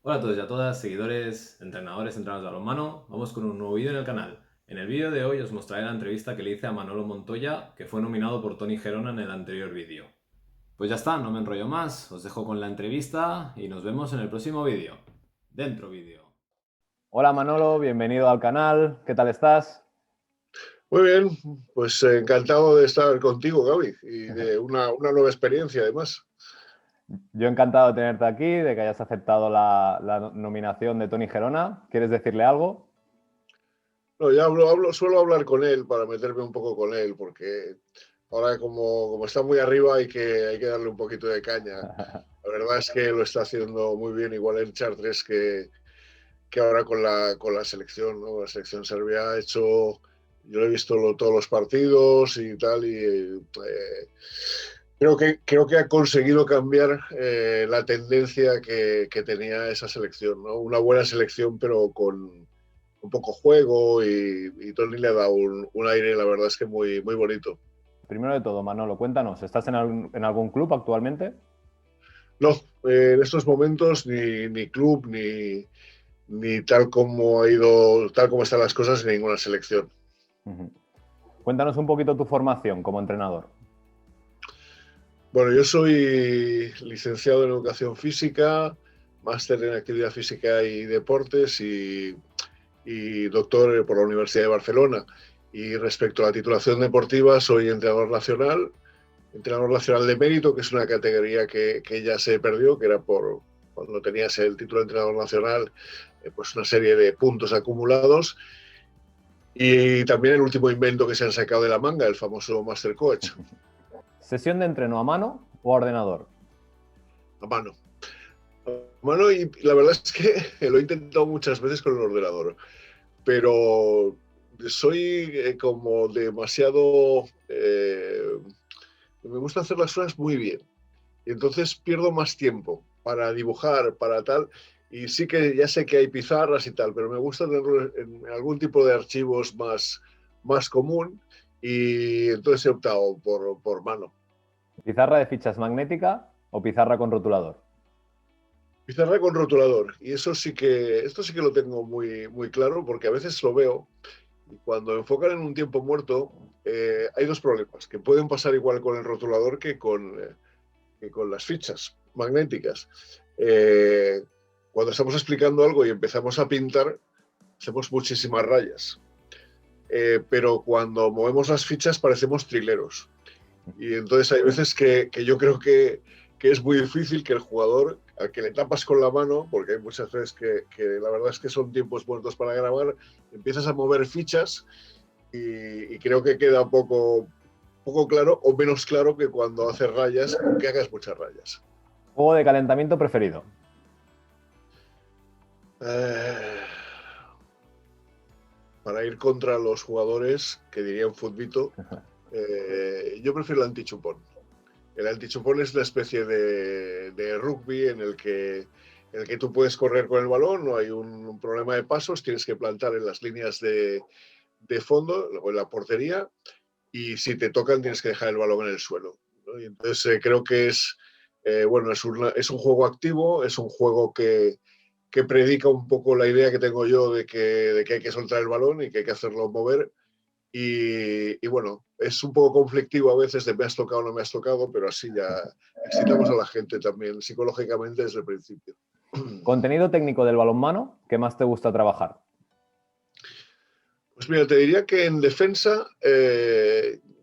Hola a todos y a todas, seguidores, entrenadores de balonmano. Vamos con un nuevo vídeo en el canal. En el vídeo de hoy os mostraré la entrevista que le hice a Manolo Montoya, que fue nominado por Tony Gerona en el anterior vídeo. Pues ya está, no me enrollo más, os dejo con la entrevista y nos vemos en el próximo vídeo. Dentro vídeo. Hola Manolo, bienvenido al canal, ¿qué tal estás? Muy bien, pues encantado de estar contigo, Gaby, y de una nueva experiencia además. Yo encantado de tenerte aquí, de que hayas aceptado la nominación de Tony Gerona. ¿Quieres decirle algo? No, ya suelo hablar con él para meterme un poco con él, porque ahora como está muy arriba hay que darle un poquito de caña. La verdad es que lo está haciendo muy bien, igual en Chartres que ahora con la selección, ¿no? La selección serbia ha hecho, yo he visto todos los partidos y tal, y creo que ha conseguido cambiar la tendencia que tenía esa selección, ¿no? Una buena selección, pero con un poco juego y Tony le ha dado un aire, la verdad es que muy, muy bonito. Primero de todo, Manolo, cuéntanos, ¿estás en algún club actualmente? No, en estos momentos ni club ni tal como ha ido, tal como están las cosas en ninguna selección. Ujú. Cuéntanos un poquito tu formación como entrenador. Bueno, yo soy licenciado en Educación Física, máster en Actividad Física y Deportes y doctor por la Universidad de Barcelona. Y respecto a la titulación deportiva, soy entrenador nacional de mérito, que es una categoría que ya se perdió, que era por cuando tenías el título de entrenador nacional, pues una serie de puntos acumulados. Y también el último invento que se han sacado de la manga, el famoso Master Coach, ¿Sesión de entreno a mano o a ordenador? a mano. Bueno, y la verdad es que lo he intentado muchas veces con el ordenador, pero soy como demasiado... me gusta hacer las cosas muy bien. Y entonces pierdo más tiempo para dibujar, para tal. Y sí que ya sé que hay pizarras y tal, pero me gusta tenerlo en algún tipo de archivos más común. Y entonces he optado por mano. ¿Pizarra de fichas magnética o pizarra con rotulador? Pizarra con rotulador. Y esto sí que lo tengo muy, muy claro porque a veces lo veo. Y cuando enfocan en un tiempo muerto, hay dos problemas que pueden pasar igual con el rotulador que con las fichas magnéticas. Eh, Cuando estamos explicando algo y empezamos a pintar, hacemos muchísimas rayas. Pero cuando movemos las fichas parecemos trileros. Y entonces hay veces que yo creo que es muy difícil que el jugador, al que le tapas con la mano, porque hay muchas veces que la verdad es que son tiempos muertos para grabar, empiezas a mover fichas y creo que queda poco claro o menos claro que cuando haces rayas, aunque hagas muchas rayas. ¿Juego de calentamiento preferido? Eh, para ir contra los jugadores, que dirían futbito, yo prefiero el antichupón. El antichupón es una especie de rugby en el que tú puedes correr con el balón, no hay un problema de pasos, tienes que plantar en las líneas de fondo o en la portería y si te tocan tienes que dejar el balón en el suelo, ¿no? Y entonces creo que bueno, es un juego activo, es un juego que predica un poco la idea que tengo yo de que hay que soltar el balón y que hay que hacerlo mover. Y bueno, es un poco conflictivo a veces de me has tocado o no me has tocado, pero así ya excitamos a la gente también psicológicamente desde el principio. ¿Contenido técnico del balonmano que más te gusta trabajar? Pues mira, te diría que en defensa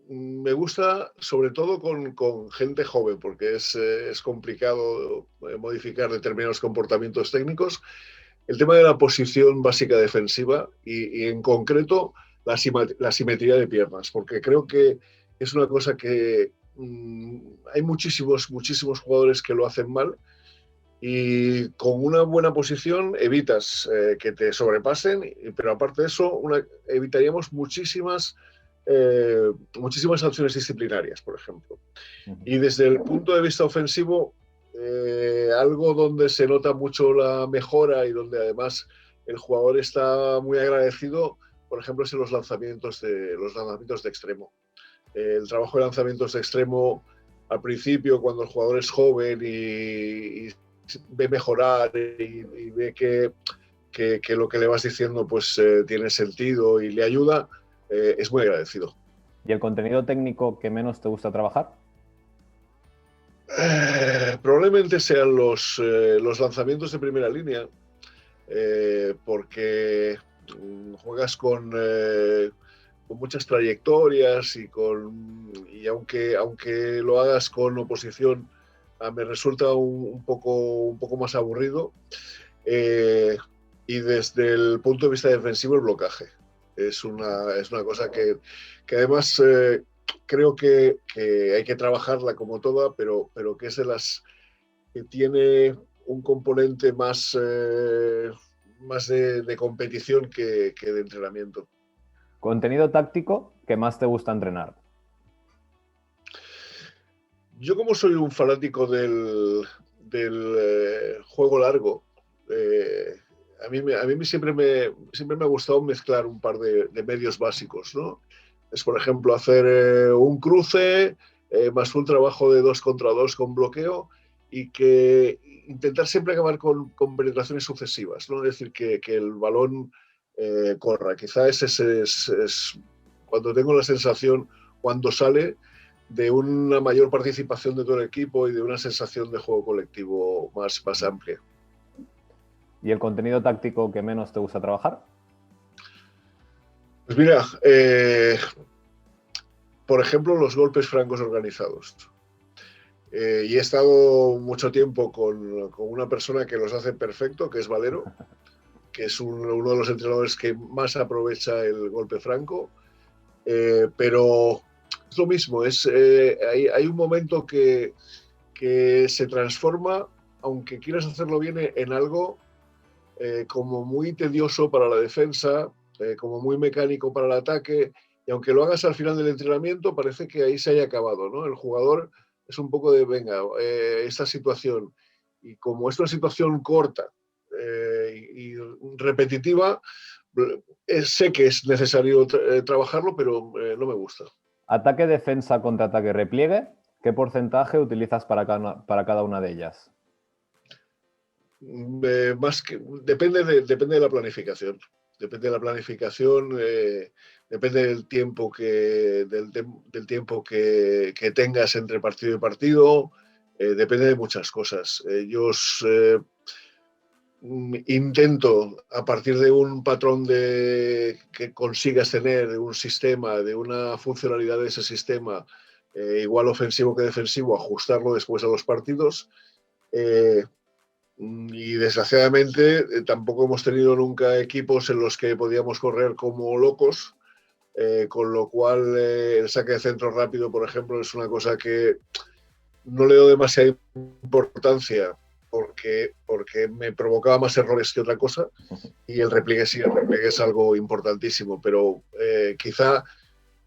me gusta sobre todo con gente joven, porque es complicado modificar determinados comportamientos técnicos. El tema de la posición básica defensiva y en concreto la simetría de piernas, porque creo que es una cosa que hay muchísimos jugadores que lo hacen mal y con una buena posición evitas que te sobrepasen, pero aparte de eso evitaríamos muchísimas sanciones disciplinarias, por ejemplo. Y desde el punto de vista ofensivo, algo donde se nota mucho la mejora y donde además el jugador está muy agradecido, por ejemplo, es en los lanzamientos de extremo. El trabajo de lanzamientos de extremo al principio, cuando el jugador es joven y ve mejorar y ve que lo que le vas diciendo pues tiene sentido y le ayuda, es muy agradecido. ¿Y el contenido técnico que menos te gusta trabajar? Probablemente sean los lanzamientos de primera línea, porque juegas con muchas trayectorias y aunque lo hagas con oposición, me resulta un poco más aburrido. Eh, y desde el punto de vista defensivo, el blocaje. Es una cosa que además creo que hay que trabajarla como toda, pero que es de las que tiene un componente más de competición que de entrenamiento. ¿Contenido táctico que más te gusta entrenar? Yo como soy un fanático del juego largo, eh, a mí siempre me ha gustado mezclar un par de medios básicos, ¿no? Es, por ejemplo, hacer un cruce más un trabajo de 2 contra 2 con bloqueo y que intentar siempre acabar con penetraciones sucesivas, ¿no? Es decir, que el balón corra. Quizá es cuando tengo la sensación, cuando sale, de una mayor participación de todo el equipo y de una sensación de juego colectivo más amplia. ¿Y el contenido táctico que menos te gusta trabajar? Pues mira, por ejemplo, los golpes francos organizados. Y he estado mucho tiempo con una persona que los hace perfecto, que es Valero, que es uno de los entrenadores que más aprovecha el golpe franco, pero es lo mismo, hay un momento que se transforma, aunque quieras hacerlo bien, en algo como muy tedioso para la defensa, como muy mecánico para el ataque, y aunque lo hagas al final del entrenamiento, parece que ahí se haya acabado, ¿no? El jugador es un poco de, venga, esta situación, y como es una situación corta y repetitiva, sé que es necesario trabajarlo, pero no me gusta. Ataque, defensa, contraataque, repliegue. ¿Qué porcentaje utilizas para cada una de ellas? Depende de la planificación. Depende de la planificación, depende del tiempo que tengas entre partido y partido, depende de muchas cosas. Intento, a partir de un patrón que consigas tener, de un sistema, de una funcionalidad de ese sistema, igual ofensivo que defensivo, ajustarlo después a los partidos. Eh, y desgraciadamente tampoco hemos tenido nunca equipos en los que podíamos correr como locos, con lo cual el saque de centro rápido, por ejemplo, es una cosa que no le doy demasiada importancia porque me provocaba más errores que otra cosa, y el repliegue sí, el repliegue es algo importantísimo, pero quizá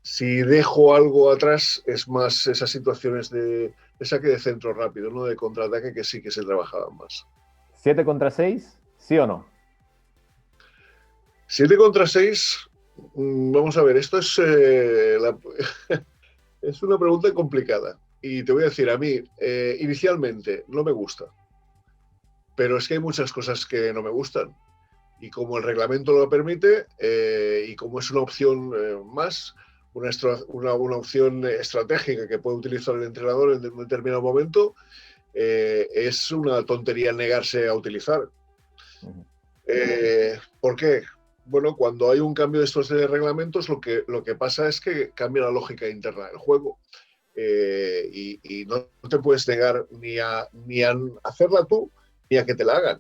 si dejo algo atrás es más esas situaciones de saque de centro rápido, no de contraataque, que sí que se trabajaban más. 7 contra 6, ¿sí o no? 7 contra 6, vamos a ver, esto es una pregunta complicada. Y te voy a decir, a mí, inicialmente no me gusta, pero es que hay muchas cosas que no me gustan. Y como el reglamento lo permite, y como es una opción más, una opción estratégica que puede utilizar el entrenador en un determinado momento, es una tontería negarse a utilizar. ¿Por qué? Bueno, cuando hay un cambio de estos de reglamentos, lo que pasa es que cambia la lógica interna del juego. Y no te puedes negar ni a hacerla tú, ni a que te la hagan.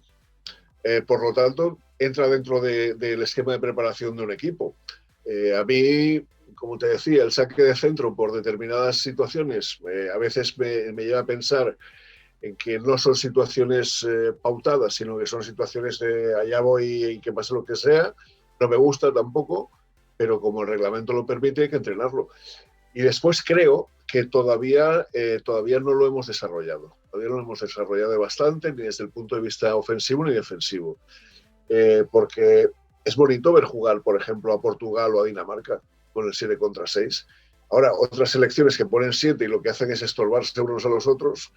Por lo tanto, entra dentro del esquema de preparación de un equipo. A mí, como te decía, el saque de centro por determinadas situaciones a veces me lleva a pensar en que no son situaciones pautadas, sino que son situaciones de allá voy y que pase lo que sea. No me gusta tampoco, pero como el reglamento lo permite, hay que entrenarlo. Y después creo que todavía no lo hemos desarrollado. Todavía no lo hemos desarrollado bastante, ni desde el punto de vista ofensivo ni defensivo. Porque es bonito ver jugar, por ejemplo, a Portugal o a Dinamarca con el 7 contra 6. Ahora, otras selecciones que ponen 7 y lo que hacen es estorbarse unos a los otros,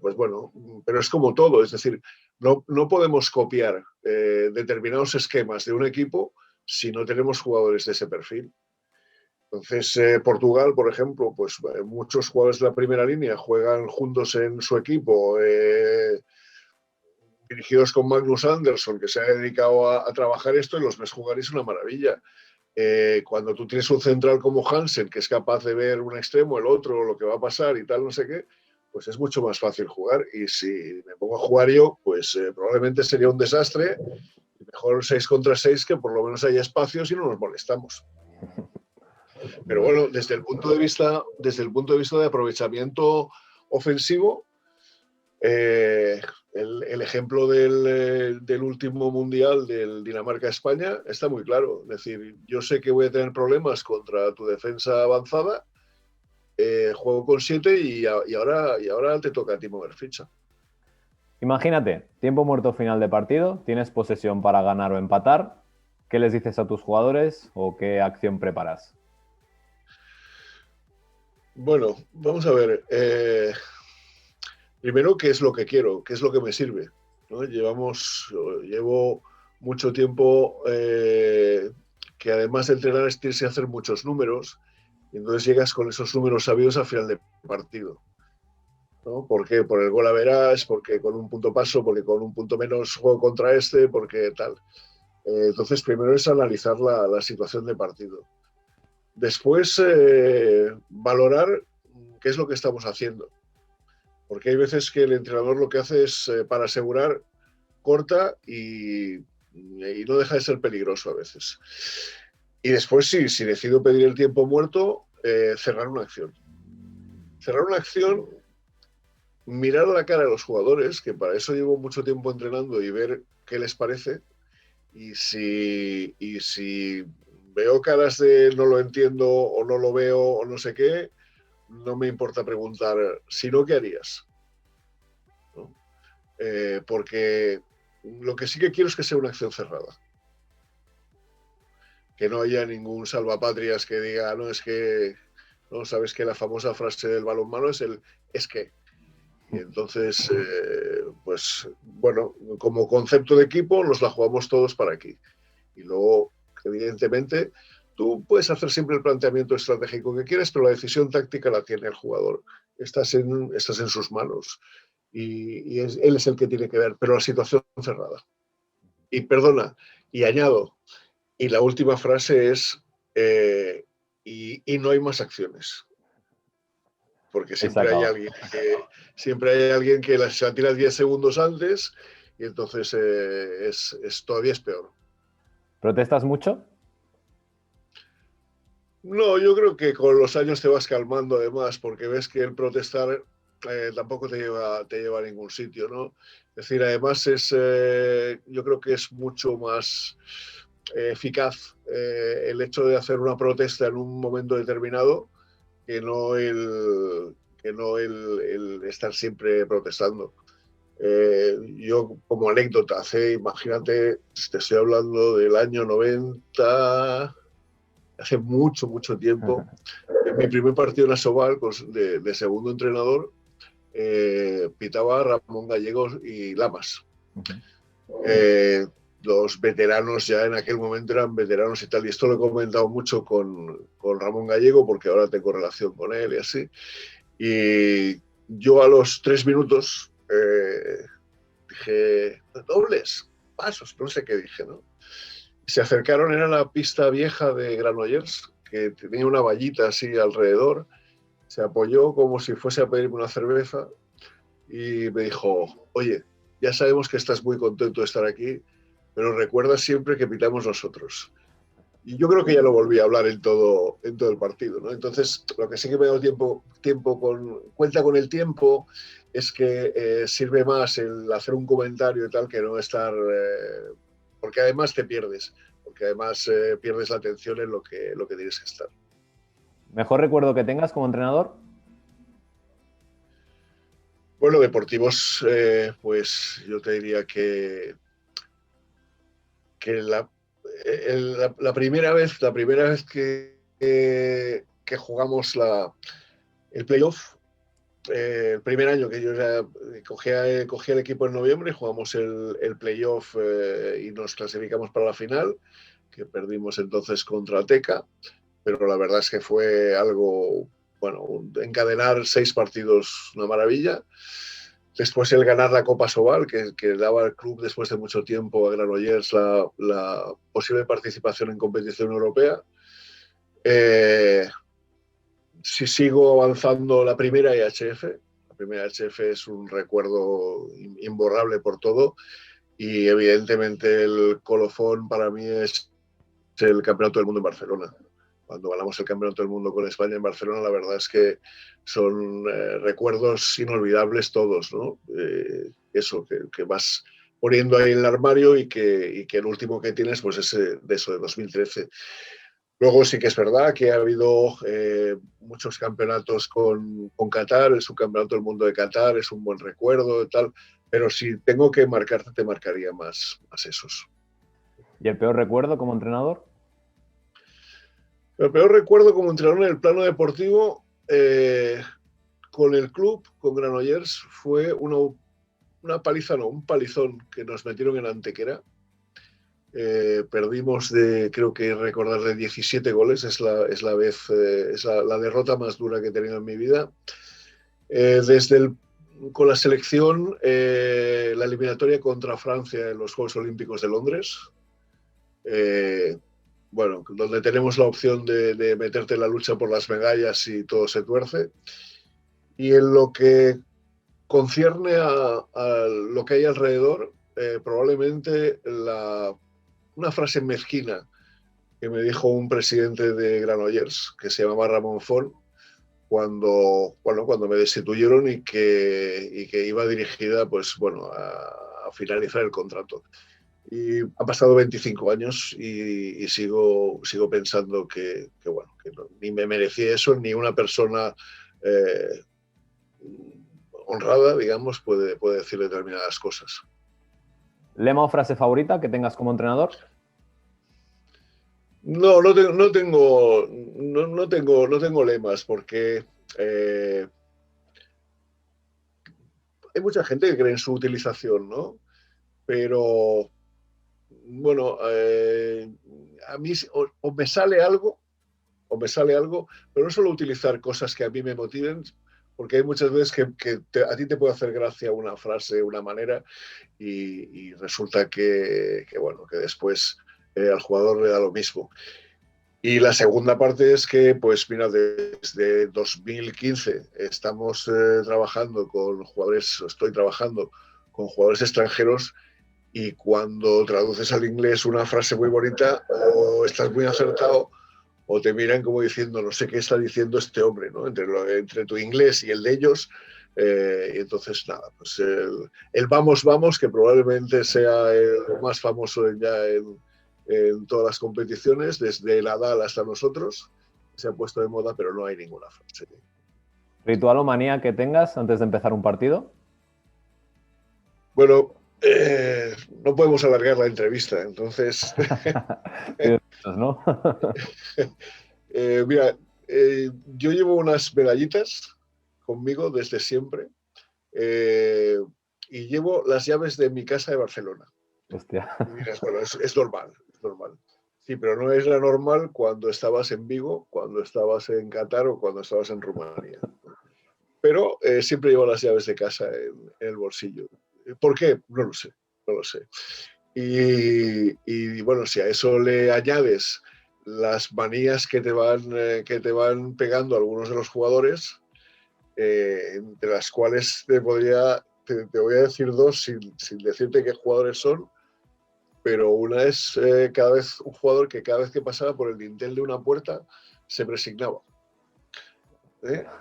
pues bueno, pero es como todo, es decir, no podemos copiar determinados esquemas de un equipo si no tenemos jugadores de ese perfil. Entonces, Portugal, por ejemplo, pues muchos jugadores de la primera línea juegan juntos en su equipo, dirigidos con Magnus Andersson, que se ha dedicado a trabajar esto y los ves jugar y es una maravilla. Cuando tú tienes un central como Hansen, que es capaz de ver un extremo, el otro, lo que va a pasar y tal, no sé qué, pues es mucho más fácil jugar. Y si me pongo a jugar yo, pues probablemente sería un desastre. Mejor 6 contra 6, que por lo menos haya espacios y no nos molestamos. Pero bueno, desde el punto de vista de aprovechamiento ofensivo, el ejemplo del último mundial del Dinamarca-España está muy claro. Es decir, yo sé que voy a tener problemas contra tu defensa avanzada, juego con 7 y ahora te toca a ti mover ficha. Imagínate, tiempo muerto final de partido, tienes posesión para ganar o empatar. ¿Qué les dices a tus jugadores o qué acción preparas? Bueno, vamos a ver. Primero, ¿qué es lo que quiero? ¿Qué es lo que me sirve? ¿No? Llevo mucho tiempo que además de entrenar tienes que hacer muchos números y entonces llegas con esos números sabidos al final de partido. ¿No? ¿Por qué? Por el gol a verás, porque con un punto paso, porque con un punto menos juego contra este, porque tal. Entonces, primero es analizar la situación de partido. Después, valorar qué es lo que estamos haciendo. Porque hay veces que el entrenador lo que hace es, para asegurar, corta y no deja de ser peligroso a veces. Y después, sí, si decido pedir el tiempo muerto, cerrar una acción. Cerrar una acción, mirar a la cara a los jugadores, que para eso llevo mucho tiempo entrenando, y ver qué les parece. Y si veo caras de no lo entiendo o no lo veo o no sé qué, no me importa preguntar, si no, ¿qué harías? ¿No? Porque lo que sí que quiero es que sea una acción cerrada. Que no haya ningún salvapatrias que diga, no, es que, no sabes que la famosa frase del balonmano es el es que. Y entonces, pues bueno, como concepto de equipo nos la jugamos todos para aquí. Y luego, evidentemente, tú puedes hacer siempre el planteamiento estratégico que quieres, pero la decisión táctica la tiene el jugador. Estás en sus manos. Él es el que tiene que ver, pero la situación cerrada. Y perdona, y añado, y la última frase es, y no hay más acciones. Porque Ahí se acaba. siempre hay alguien que la tira 10 segundos antes y entonces todavía es peor. ¿Protestas mucho? No, yo creo que con los años te vas calmando además, porque ves que el protestar tampoco te lleva a ningún sitio, ¿no? Es decir, además yo creo que es mucho más eficaz el hecho de hacer una protesta en un momento determinado que no el estar siempre protestando. Yo, como anécdota, imagínate, te estoy hablando del año 90, hace mucho, mucho tiempo, en mi primer partido en Asobal, de segundo entrenador, pitaba Ramón Gallegos y Lamas. Eh, los veteranos ya en aquel momento eran veteranos y tal, y esto lo he comentado mucho con Ramón Gallego, porque ahora tengo relación con él y así. Y yo a los 3 minutos dije, dobles, pasos, no sé qué dije, ¿no? Se acercaron, era la pista vieja de Granollers, que tenía una vallita así alrededor, se apoyó como si fuese a pedirme una cerveza y me dijo, oye, ya sabemos que estás muy contento de estar aquí, pero recuerda siempre que pitamos nosotros. Y yo creo que ya no volví a hablar en todo el partido, ¿no? Entonces, lo que sí que me da cuenta con el tiempo es que sirve más el hacer un comentario y tal que no estar, porque además te pierdes, porque además pierdes la atención en lo que tienes que estar. ¿Mejor recuerdo que tengas como entrenador? Bueno, deportivos, pues yo te diría que la primera vez que jugamos el playoff, el primer año que yo ya cogí el equipo en noviembre, jugamos el playoff y nos clasificamos para la final, que perdimos entonces contra Teca, pero la verdad es que fue algo, bueno, encadenar 6 partidos, una maravilla. Después el ganar la Copa Sobal, que daba al club después de mucho tiempo a Granollers la posible participación en competición europea. Eh, si sigo avanzando la primera IHF, la primera IHF es un recuerdo imborrable por todo y evidentemente el colofón para mí es el Campeonato del Mundo en Barcelona. Cuando ganamos el Campeonato del Mundo con España en Barcelona, la verdad es que son recuerdos inolvidables todos, ¿no? Eso, que vas poniendo ahí en el armario y que el último que tienes pues es de eso, de 2013. Luego sí que es verdad que ha habido muchos campeonatos con Qatar, el subcampeonato del mundo de Qatar es un buen recuerdo y tal, pero si tengo que marcarte, te marcaría más esos. ¿Y el peor recuerdo como entrenador? El peor recuerdo como entrenador en el plano deportivo con el club, con Granollers, fue una paliza, no, un palizón que nos metieron en Antequera. Perdimos creo que recordar, de 17 goles, es la derrota más dura que he tenido en mi vida. Con la selección, la eliminatoria contra Francia en los Juegos Olímpicos de Londres, bueno, donde tenemos la opción de meterte en la lucha por las medallas y todo se tuerce. Y en lo que concierne a lo que hay alrededor, probablemente una frase mezquina que me dijo un presidente de Granollers, que se llamaba Ramón Font, cuando me destituyeron y que iba dirigida pues, bueno, a finalizar el contrato. Y han pasado 25 años y sigo pensando bueno, que no, ni me merecí eso, ni una persona honrada, digamos, puede decir determinadas cosas. ¿Lema o frase favorita que tengas como entrenador? No tengo lemas porque hay mucha gente que cree en su utilización, ¿no? Pero bueno, a mí o me sale algo, pero no suelo utilizar cosas que a mí me motiven, porque hay muchas veces que a ti te puede hacer gracia una frase, una manera, y resulta bueno, que después al jugador le da lo mismo. Y la segunda parte es que, pues mira, desde 2015 estamos trabajando con jugadores, estoy trabajando con jugadores extranjeros y cuando traduces al inglés una frase muy bonita o estás muy acertado o te miran como diciendo no sé qué está diciendo este hombre, ¿no? Entre tu inglés y el de ellos. Y entonces, nada, pues el vamos, vamos, que probablemente sea el más famoso en todas las competiciones, desde el Nadal hasta nosotros, se ha puesto de moda, pero no hay ninguna frase. ¿Ritual o manía que tengas antes de empezar un partido? Bueno, no podemos alargar la entrevista, entonces... ¿No? Mira, yo llevo unas medallitas conmigo desde siempre eh, y llevo las llaves de mi casa de Barcelona. Hostia. Y dirás, bueno, es normal, es normal. Sí, pero no es la normal cuando estabas en Vigo, cuando estabas en Qatar o cuando estabas en Rumanía. Pero siempre llevo las llaves de casa en el bolsillo. ¿Por qué? No lo sé, no lo sé. Y bueno, si a eso le añades las manías que te van pegando algunos de los jugadores, entre las cuales te voy a decir dos sin decirte qué jugadores son, pero una es cada vez un jugador que cada vez que pasaba por el dintel de una puerta se presignaba.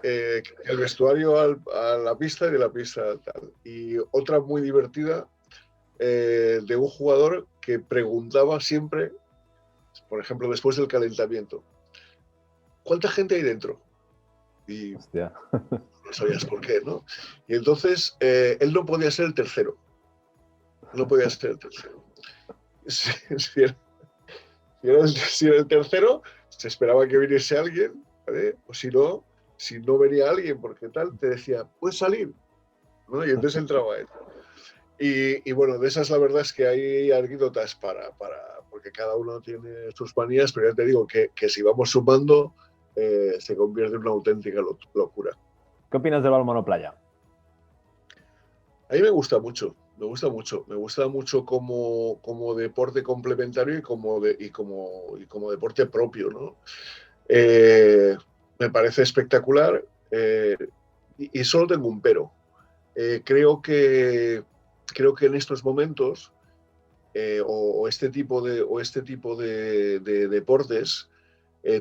El vestuario a la pista y de la pista tal. Y otra muy divertida de un jugador que preguntaba siempre, por ejemplo, después del calentamiento, ¿cuánta gente hay dentro? Y Hostia. no sabías por qué, ¿no? Y entonces él no podía ser el tercero. No podía ser el tercero. Si era el tercero, se esperaba que viniese alguien, ¿vale? O si no, si no venía alguien, porque tal, te decía, ¿puedes salir? ¿No? Y entonces entraba él. Y bueno, de esas la verdad es que hay anécdotas porque cada uno tiene sus manías, pero ya te digo que si vamos sumando, se convierte en una auténtica locura. ¿Qué opinas del balonmano playa? A mí me gusta mucho, me gusta mucho, me gusta mucho como deporte complementario y como deporte propio, ¿no? Eh, Me parece espectacular y solo tengo un pero. Eh, creo que, creo que en estos momentos o este tipo de deportes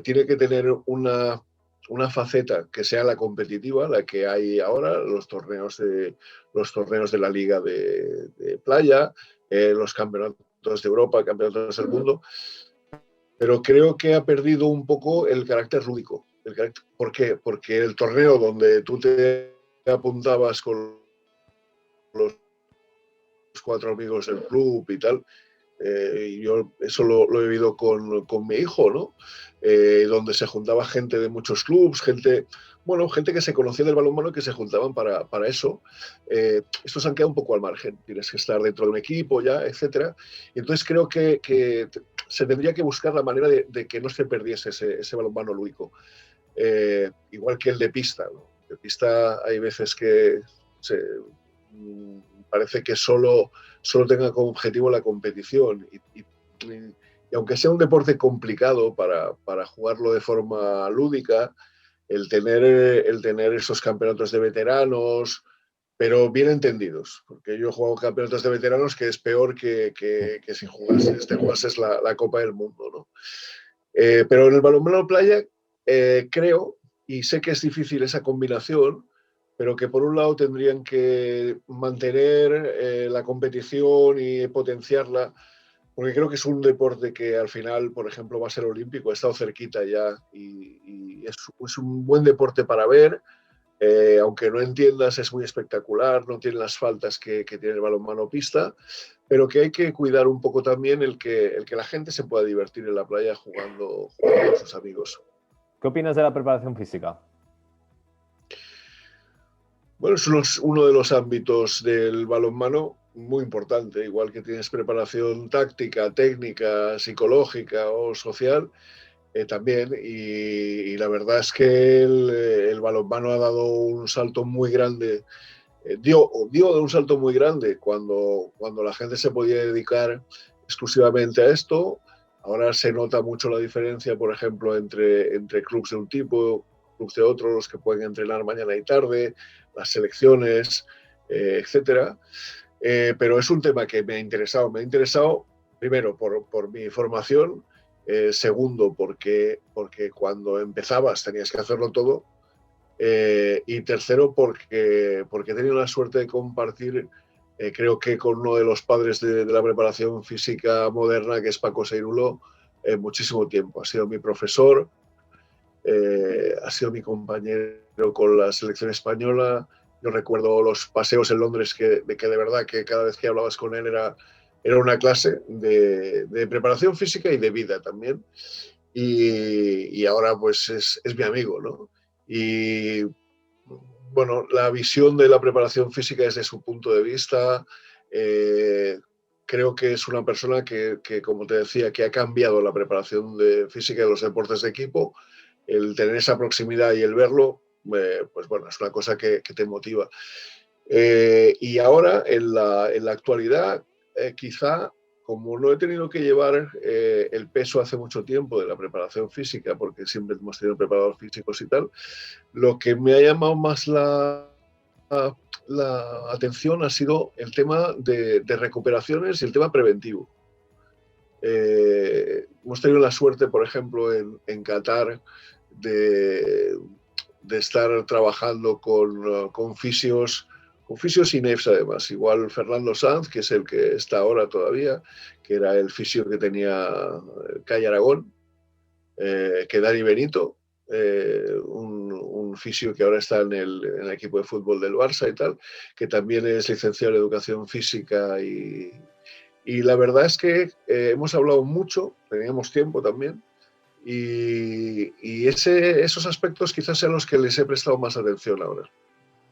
tiene que tener una faceta que sea la competitiva, la que hay ahora, los torneos de la Liga de Playa, los campeonatos de Europa, campeonatos del mundo, pero creo que ha perdido un poco el carácter lúdico. ¿Por qué? Porque el torneo donde tú te apuntabas con los 4 amigos del club y tal, y yo eso lo he vivido con mi hijo, ¿no? Donde se juntaba gente de muchos clubs, gente que se conocía del balonmano y que se juntaban para eso. Estos han quedado un poco al margen. Tienes que estar dentro de un equipo ya, etcétera. Y entonces creo que se tendría que buscar la manera de que no se perdiese ese balonmano lúdico. Igual que el de pista, ¿no? De pista hay veces que se, parece que solo tenga como objetivo la competición. Y aunque sea un deporte complicado para jugarlo de forma lúdica, el tener esos campeonatos de veteranos, pero bien entendidos, porque yo he jugado campeonatos de veteranos que es peor que si jugases la Copa del Mundo, ¿no? Pero en el balonmano playa creo, y sé que es difícil esa combinación, pero que por un lado tendrían que mantener la competición y potenciarla, porque creo que es un deporte que al final, por ejemplo, va a ser olímpico, ha estado cerquita ya y es un buen deporte para ver. Aunque no entiendas, es muy espectacular, no tiene las faltas que tiene el balonmano pista, pero que hay que cuidar un poco también el que la gente se pueda divertir en la playa jugando con sus amigos. ¿Qué opinas de la preparación física? Bueno, es uno de los ámbitos del balonmano muy importante, igual que tienes preparación táctica, técnica, psicológica o social, también. Y la verdad es que el balonmano ha dado un salto muy grande. Dio de un salto muy grande cuando la gente se podía dedicar exclusivamente a esto. Ahora se nota mucho la diferencia, por ejemplo, entre clubes de un tipo, clubes de otro, los que pueden entrenar mañana y tarde, las selecciones, etcétera. Pero es un tema que me ha interesado. Me ha interesado, primero, por mi formación, segundo, porque cuando empezabas tenías que hacerlo todo, y tercero, porque he tenido la suerte de compartir, creo que con uno de los padres de la preparación física moderna, que es Paco Seirulo, muchísimo tiempo. Ha sido mi profesor, ha sido mi compañero con la selección española. Yo recuerdo los paseos en Londres que de verdad que cada vez que hablabas con él era una clase de preparación física y de vida también. Y ahora pues es mi amigo, ¿no? Y bueno, la visión de la preparación física desde su punto de vista, eh, creo que es una persona que, como te decía, que ha cambiado la preparación física de los deportes de equipo. El tener esa proximidad y el verlo, pues bueno, es una cosa que te motiva. Y ahora, en la actualidad, quizá, como no he tenido que llevar el peso hace mucho tiempo de la preparación física, porque siempre hemos tenido preparadores físicos y tal, lo que me ha llamado más la atención ha sido el tema de recuperaciones y el tema preventivo. Hemos tenido la suerte, por ejemplo, en Qatar, de estar trabajando con fisios, y NEFs además. Igual Fernando Sanz, que es el que está ahora todavía, que era el fisio que tenía Calle Aragón, que Dani Benito, un fisio que ahora está en el equipo de fútbol del Barça y tal, que también es licenciado en educación física. Y la verdad es que hemos hablado mucho, teníamos tiempo también, y esos aspectos quizás sean los que les he prestado más atención ahora.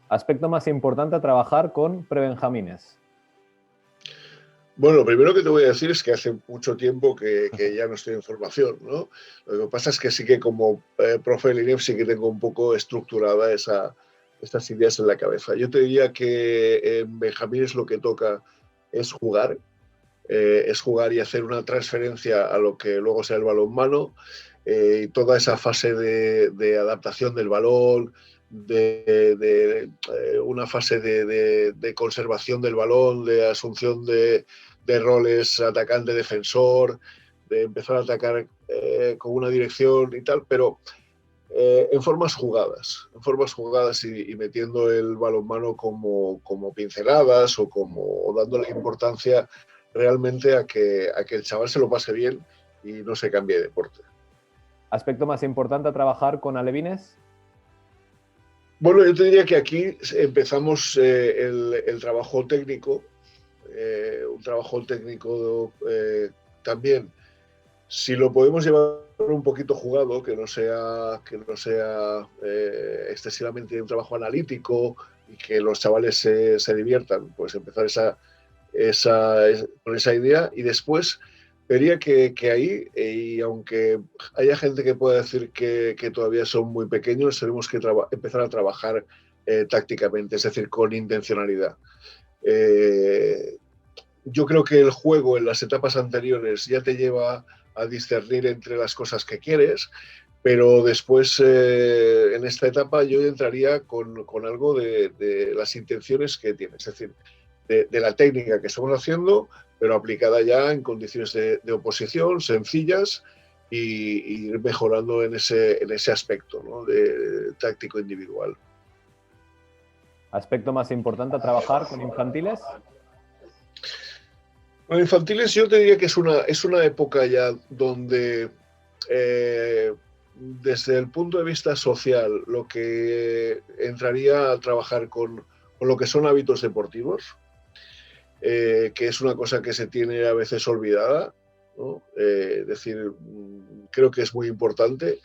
Aspecto más importante a trabajar con prebenjamines. Bueno, lo primero que te voy a decir es que hace mucho tiempo que ya no estoy en formación, ¿no? Lo que pasa es que sí que como profe del INEF sí que tengo un poco estructurada estas ideas en la cabeza. Yo te diría que en Benjamines lo que toca es jugar y hacer una transferencia a lo que luego sea el balonmano, y toda esa fase de adaptación del balón, una fase de conservación del balón, de asunción de roles atacante-defensor, de empezar a atacar con una dirección y tal, pero en formas jugadas y metiendo el balonmano como pinceladas o dándole importancia realmente a que el chaval se lo pase bien y no se cambie de deporte. Aspecto más importante a trabajar con alevines. Bueno, yo te diría que aquí empezamos el trabajo técnico, un trabajo técnico también. Si lo podemos llevar un poquito jugado, que no sea excesivamente un trabajo analítico y que los chavales se diviertan, pues empezar con esa idea y después vería que ahí, y aunque haya gente que pueda decir que todavía son muy pequeños, tenemos que empezar a trabajar tácticamente, es decir, con intencionalidad. Yo creo que el juego en las etapas anteriores ya te lleva a discernir entre las cosas que quieres, pero después en esta etapa yo entraría con algo de las intenciones que tienes, es decir, de la técnica que estamos haciendo, pero aplicada ya en condiciones de oposición sencillas y ir mejorando en ese aspecto, ¿no? de táctico individual. Aspecto más importante a trabajar con infantiles. Bueno, infantiles yo te diría que es una época ya donde desde el punto de vista social lo que entraría a trabajar con lo que son hábitos deportivos, que es una cosa que se tiene a veces olvidada, ¿no? Es decir, creo que es muy importante.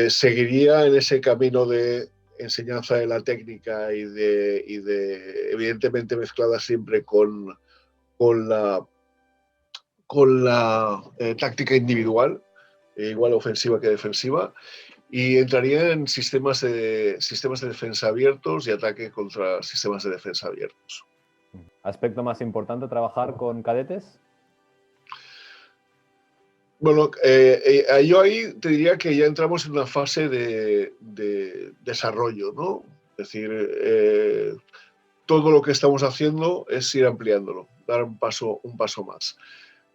Seguiría en ese camino de enseñanza de la técnica y evidentemente mezclada siempre con la, con la táctica individual, igual ofensiva que defensiva, y entraría en sistemas de defensa abiertos y ataque contra sistemas de defensa abiertos. Aspecto más importante a trabajar con cadetes. Bueno, yo ahí te diría que ya entramos en una fase de desarrollo, ¿no? Es decir, todo lo que estamos haciendo es ir ampliándolo, dar un paso más.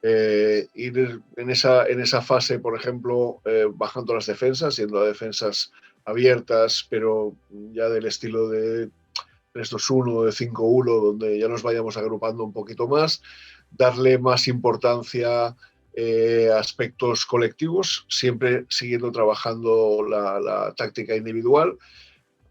Ir en esa fase, por ejemplo, bajando las defensas, yendo a defensas abiertas, pero ya del estilo de 3-2-1, de 5-1, donde ya nos vayamos agrupando un poquito más, darle más importancia a aspectos colectivos, siempre siguiendo trabajando la táctica individual.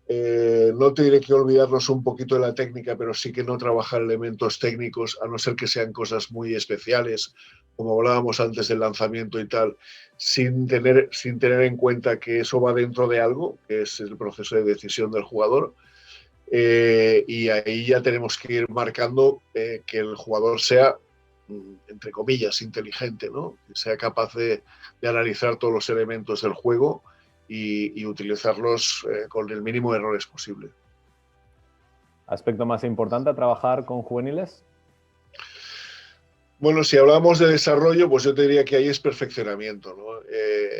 No te diré que olvidarnos un poquito de la técnica, pero sí que no trabajar elementos técnicos, a no ser que sean cosas muy especiales, como hablábamos antes del lanzamiento y tal, sin tener en cuenta que eso va dentro de algo, que es el proceso de decisión del jugador. Y ahí ya tenemos que ir marcando que el jugador sea, entre comillas, inteligente, ¿no? Que sea capaz de analizar todos los elementos del juego y utilizarlos con el mínimo de errores posible. Aspecto más importante a trabajar con juveniles. Bueno, si hablamos de desarrollo, pues yo te diría que ahí es perfeccionamiento, ¿no?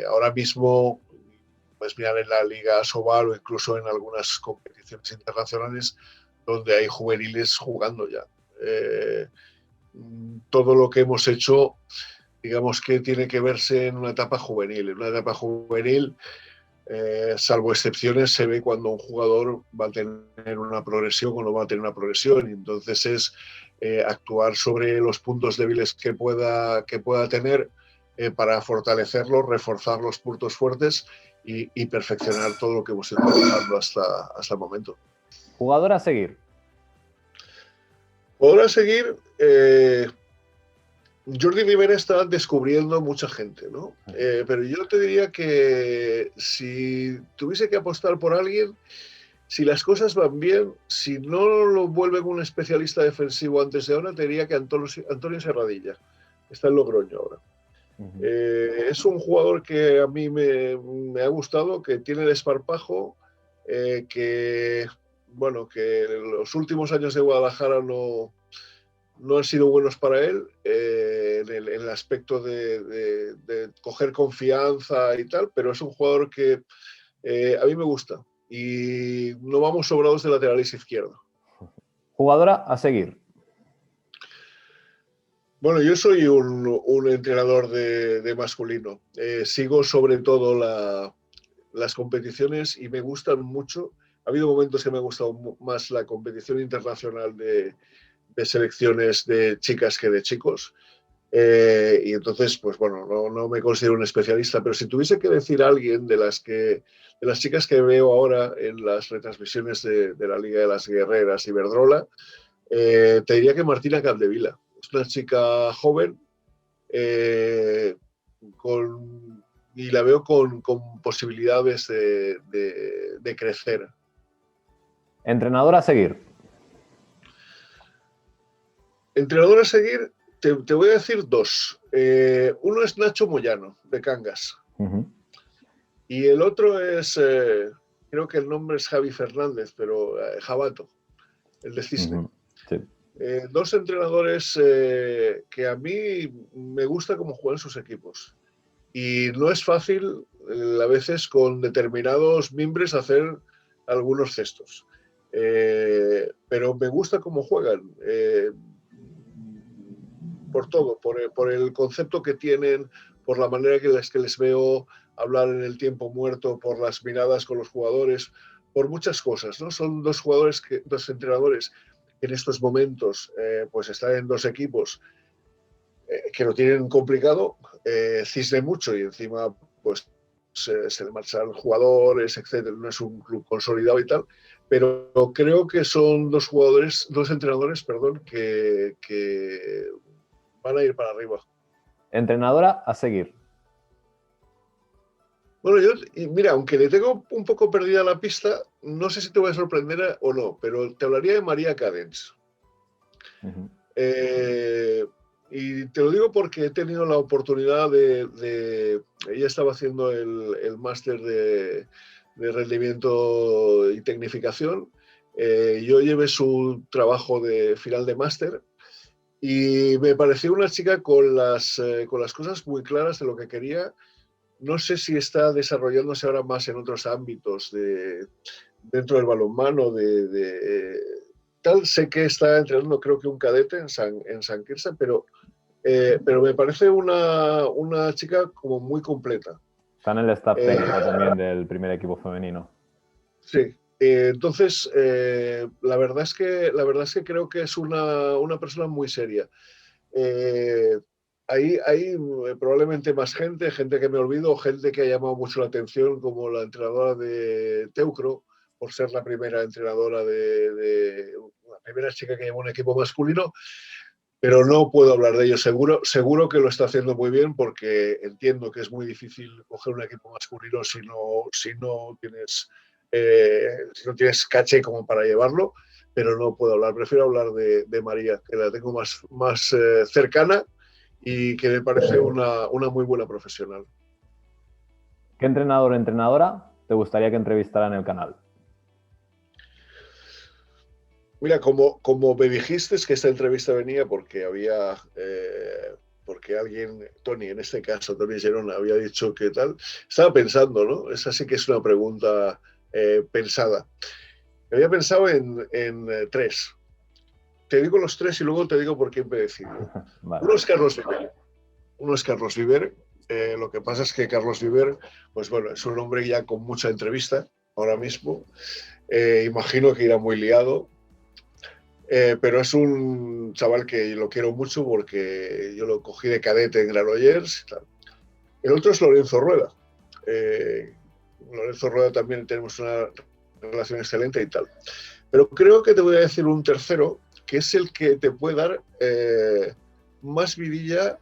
Ahora mismo, puedes mirar en la Liga Asobal o incluso en algunas competiciones internacionales donde hay juveniles jugando ya. Todo lo que hemos hecho, digamos que tiene que verse en una etapa juvenil. En una etapa juvenil, salvo excepciones, se ve cuando un jugador va a tener una progresión o no va a tener una progresión. Y entonces es actuar sobre los puntos débiles que pueda tener para fortalecerlos, reforzar los puntos fuertes y perfeccionar todo lo que hemos ido trabajando hasta el momento. Jugador a seguir. Jugador a seguir, Jordi Rivera está descubriendo mucha gente, ¿no? Pero yo te diría que si tuviese que apostar por alguien, si las cosas van bien, si no lo vuelven un especialista defensivo antes de ahora, te diría que Antonio Serradilla. Está en Logroño ahora. Es un jugador que a mí me ha gustado, que tiene desparpajo, que, bueno, que los últimos años de Guadalajara no han sido buenos para él en el aspecto de coger confianza y tal, pero es un jugador que a mí me gusta y no vamos sobrados de laterales izquierdo. Jugadora a seguir. Bueno, yo soy un entrenador de masculino. Sigo sobre todo las competiciones y me gustan mucho. Ha habido momentos que me ha gustado más la competición internacional de selecciones de chicas que de chicos. Y entonces, pues bueno, no me considero un especialista, pero si tuviese que decir a alguien de las chicas que veo ahora en las retransmisiones de la Liga de las Guerreras Iberdrola, te diría que Martina Capdevila. Es una chica joven y la veo con posibilidades de crecer. Entrenador a seguir. Entrenador a seguir, te voy a decir dos. Uno es Nacho Moyano, de Cangas. Y el otro es, creo que el nombre es Javi Fernández, pero Jabato, el de Cisne. Sí. Dos entrenadores que a mí me gusta cómo juegan sus equipos. Y no es fácil a veces con determinados mimbres hacer algunos cestos. Pero me gusta cómo juegan. Por todo, por el concepto que tienen, por la manera que les veo hablar en el tiempo muerto, por las miradas con los jugadores, por muchas cosas, ¿no? Son dos entrenadores que en estos momentos pues están en dos equipos que lo tienen complicado, cisne mucho y encima pues se le marchan jugadores, etcétera. No es un club consolidado y tal, pero creo que son dos entrenadores, perdón, que van a ir para arriba. Entrenadora a seguir. Bueno, mira, aunque le tengo un poco perdida la pista, no sé si te voy a sorprender o no, pero te hablaría de María Cadens. Y te lo digo porque he tenido la oportunidad ella estaba haciendo el máster de rendimiento y tecnificación. Yo llevé su trabajo de final de máster. Y me pareció una chica con las cosas muy claras de lo que quería. No sé si está desarrollándose ahora más en otros ámbitos dentro del balonmano, tal. Sé que está entrenando, creo que un cadete en San Quirze, pero me parece una chica como muy completa. Está en el staff técnico también del primer equipo femenino. Sí. Entonces, la verdad es que creo que es una persona muy seria. Hay probablemente más gente que me olvido, gente que ha llamado mucho la atención, como la entrenadora de Teucro, por ser la primera entrenadora la primera chica que lleva un equipo masculino, pero no puedo hablar de ello. Seguro que lo está haciendo muy bien, porque entiendo que es muy difícil coger un equipo masculino si no tienes caché como para llevarlo, pero no puedo hablar. Prefiero hablar de María, que la tengo más cercana y que me parece una muy buena profesional. ¿Qué entrenador o entrenadora te gustaría que entrevistara en el canal? Mira, como me dijiste que esta entrevista venía porque porque alguien, Tony, en este caso, Tony Girona, había dicho que tal, estaba pensando, ¿no? Esa sí que es una pregunta pensada. Había pensado en tres. Te digo los tres y luego te digo por quién me decido. Vale. Uno es Carlos Viver. Lo que pasa es que Carlos Viver, pues bueno, es un hombre ya con mucha entrevista ahora mismo. Imagino que irá muy liado. Pero es un chaval que lo quiero mucho porque yo lo cogí de cadete en Granollers y tal. El otro es Lorenzo Rueda. Lorenzo Rueda también tenemos una relación excelente y tal. Pero creo que te voy a decir un tercero, que es el que te puede dar más vidilla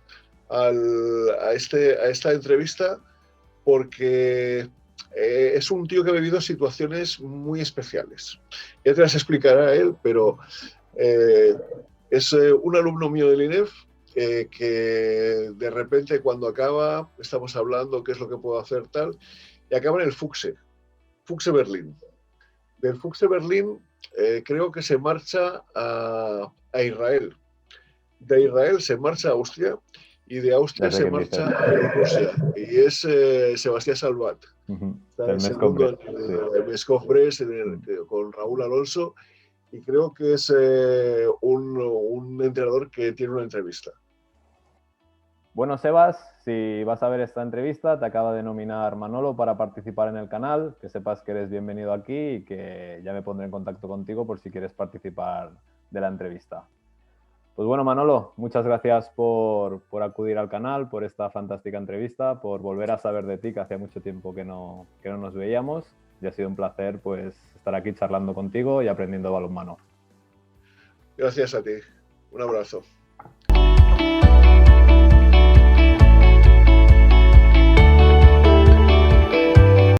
a esta entrevista porque es un tío que ha vivido situaciones muy especiales. Ya te las explicará él, pero es un alumno mío del INEF que de repente cuando acaba, estamos hablando qué es lo que puedo hacer tal, y acaba en el Fuchse Berlín. Del Fuchse Berlín creo que se marcha a Israel. De Israel se marcha a Austria y de Austria se marcha a Bielorrusia. Y es Sebastián Salvat. Está Del en Meskov segundo Brest, en el Meskov Brest con Raúl Alonso. Y creo que es un entrenador que tiene una entrevista. Bueno, Sebas, si vas a ver esta entrevista, te acaba de nominar Manolo para participar en el canal, que sepas que eres bienvenido aquí y que ya me pondré en contacto contigo por si quieres participar de la entrevista. Pues bueno, Manolo, muchas gracias por acudir al canal, por esta fantástica entrevista, por volver a saber de ti, que hacía mucho tiempo que no nos veíamos, y ha sido un placer pues estar aquí charlando contigo y aprendiendo balonmano. Gracias a ti. Un abrazo.